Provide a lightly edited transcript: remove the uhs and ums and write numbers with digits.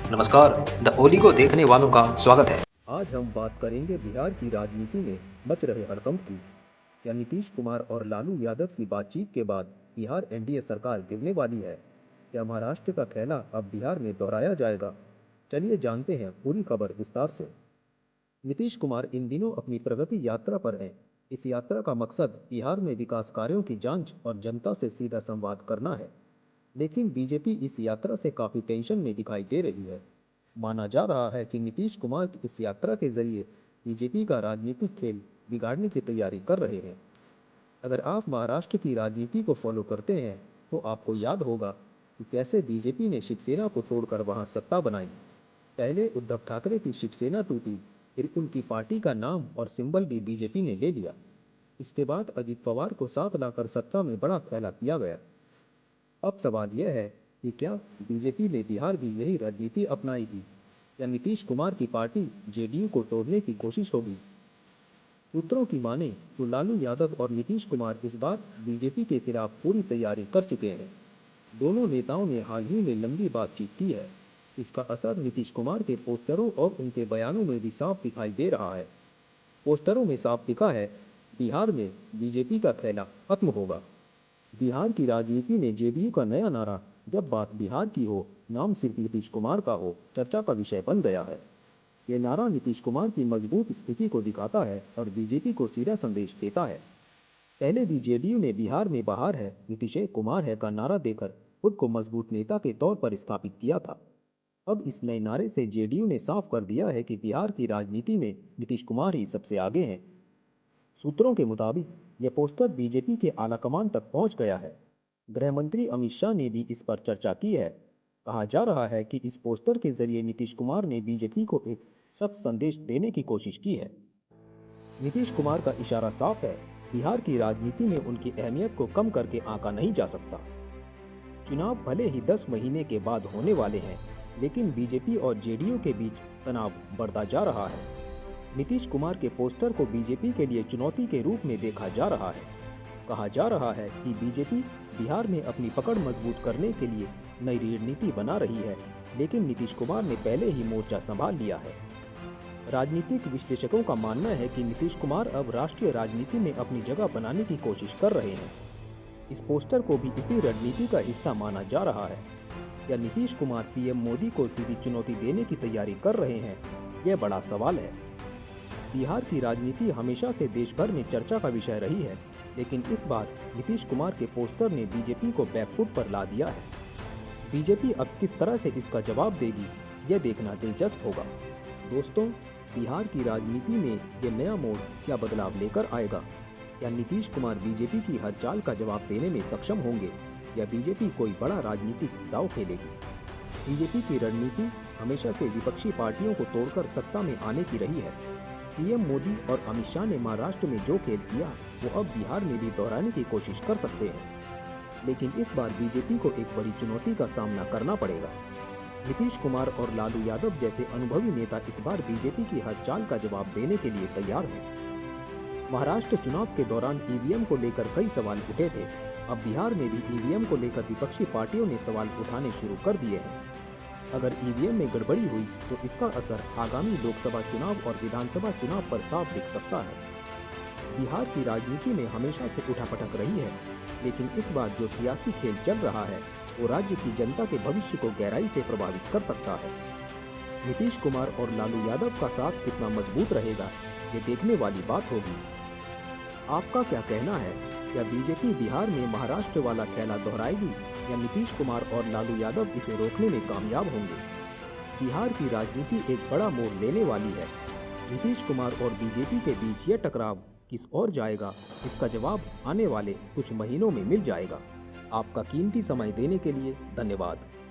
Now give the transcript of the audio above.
नमस्कार, द ओली को देखने वालों का स्वागत है। आज हम बात करेंगे बिहार की राजनीति में मच रहे हड़कंप की। क्या नीतीश कुमार और लालू यादव की बातचीत के बाद बिहार एनडीए सरकार गिरने वाली है? क्या महाराष्ट्र का खेला अब बिहार में दोहराया जाएगा? चलिए जानते हैं पूरी खबर विस्तार से। नीतीश कुमार इन दिनों अपनी प्रगति यात्रा पर हैं। इस यात्रा का मकसद बिहार में विकास कार्यों की जांच और जनता से सीधा संवाद करना है। लेकिन बीजेपी इस यात्रा से काफी टेंशन में दिखाई दे रही है। माना जा रहा है कि नीतीश कुमार इस यात्रा के जरिए बीजेपी का राजनीतिक खेल बिगाड़ने की तैयारी कर रहे हैं। अगर आप महाराष्ट्र की राजनीति को फॉलो करते हैं तो आपको याद होगा कि कैसे बीजेपी ने शिवसेना को तोड़कर वहां सत्ता बनाई। पहले उद्धव ठाकरे की शिवसेना टूटी, फिर उनकी पार्टी का नाम और सिंबल भी बीजेपी ने ले लिया। इसके बाद अजित पवार को साथ लाकर सत्ता में बड़ा फैला किया गया। अब सवाल यह है कि क्या बीजेपी ने बिहार भी यही रणनीति अपनाएगी या नीतीश कुमार की पार्टी जेडीयू को तोड़ने की कोशिश होगी? सूत्रों की माने तो लालू यादव और नीतीश कुमार इस बार बीजेपी के खिलाफ पूरी तैयारी कर चुके हैं। दोनों नेताओं ने हाल ही में लंबी बातचीत की है। इसका असर नीतीश कुमार के पोस्टरों और उनके बयानों में भी साफ दिखाई दे रहा है। पोस्टरों में साफ लिखा है, बिहार में बीजेपी का खेला खत्म होगा। बिहार की राजनीति में जेडीयू का नया नारा, जब बात बिहार की हो नाम सिर्फ नीतीश कुमार का हो, चर्चा का विषय बन गया है। ये नारा नीतीश कुमार की मजबूत स्थिति को दिखाता है और बीजेपी को सीधा संदेश देता है। पहले भी जेडीयू ने बिहार में बाहर है, नीतीश कुमार है का नारा देकर खुद को मजबूत नेता के तौर पर स्थापित किया था। अब इस नए नारे से जेडीयू ने साफ कर दिया है कि बिहार की राजनीति में नीतीश कुमार ही सबसे आगे हैं। सूत्रों के मुताबिक यह पोस्टर बीजेपी के आलाकमान तक पहुंच गया है। गृह मंत्री अमित शाह ने भी इस पर चर्चा की है। कहा जा रहा है कि इस पोस्टर के जरिए नीतीश कुमार ने बीजेपी को एक सख्त संदेश देने की कोशिश की है। नीतीश कुमार का इशारा साफ है, बिहार की राजनीति में उनकी अहमियत को कम करके आंका नहीं जा सकता। चुनाव भले ही 10 महीने के बाद होने वाले हैं, लेकिन बीजेपी और जेडीयू के बीच तनाव बढ़ता जा रहा है। नीतीश कुमार के पोस्टर को बीजेपी के लिए चुनौती के रूप में देखा जा रहा है। कहा जा रहा है कि बीजेपी बिहार में अपनी पकड़ मजबूत करने के लिए नई रणनीति बना रही है, लेकिन नीतीश कुमार ने पहले ही मोर्चा संभाल लिया है। राजनीतिक विश्लेषकों का मानना है कि नीतीश कुमार अब राष्ट्रीय राजनीति में अपनी जगह बनाने की कोशिश कर रहे हैं। इस पोस्टर को भी इसी रणनीति का हिस्सा माना जा रहा है। या नीतीश कुमार पीएम मोदी को सीधी चुनौती देने की तैयारी कर रहे हैं, यह बड़ा सवाल है। बिहार की राजनीति हमेशा से देश भर में चर्चा का विषय रही है, लेकिन इस बार नीतीश कुमार के पोस्टर ने बीजेपी को बैकफुट पर ला दिया है। बीजेपी अब किस तरह से इसका जवाब देगी, यह देखना दिलचस्प होगा। दोस्तों, बिहार की राजनीति में यह नया मोड़ क्या बदलाव लेकर आएगा? क्या नीतीश कुमार बीजेपी की हर चाल का जवाब देने में सक्षम होंगे या बीजेपी कोई बड़ा राजनीतिक दांव खेलेगी? बीजेपी की रणनीति हमेशा से विपक्षी पार्टियों को तोड़कर सत्ता में आने की रही है। पीएम मोदी और अमित शाह ने महाराष्ट्र में जो खेल किया, वो अब बिहार में भी दोहराने की कोशिश कर सकते हैं। लेकिन इस बार बीजेपी को एक बड़ी चुनौती का सामना करना पड़ेगा। नीतीश कुमार और लालू यादव जैसे अनुभवी नेता इस बार बीजेपी की हर चाल का जवाब देने के लिए तैयार हैं। महाराष्ट्र चुनाव के दौरान ईवीएम को लेकर कई सवाल उठे थे। अब बिहार में भी ईवीएम को लेकर विपक्षी पार्टियों ने सवाल उठाने शुरू कर दिए हैं। अगर ईवीएम में गड़बड़ी हुई तो इसका असर आगामी लोकसभा चुनाव और विधानसभा चुनाव पर साफ दिख सकता है। बिहार की राजनीति में हमेशा से उठापटक रही है, लेकिन इस बार जो सियासी खेल चल रहा है वो राज्य की जनता के भविष्य को गहराई से प्रभावित कर सकता है। नीतीश कुमार और लालू यादव का साथ कितना मजबूत रहेगा, ये देखने वाली बात होगी। आपका क्या कहना है? क्या बीजेपी बिहार में महाराष्ट्र वाला खेला दोहराएगी या नीतीश कुमार और लालू यादव इसे रोकने में कामयाब होंगे? बिहार की राजनीति एक बड़ा मोड़ लेने वाली है। नीतीश कुमार और बीजेपी के बीच यह टकराव किस ओर जाएगा, इसका जवाब आने वाले कुछ महीनों में मिल जाएगा। आपका कीमती समय देने के लिए धन्यवाद।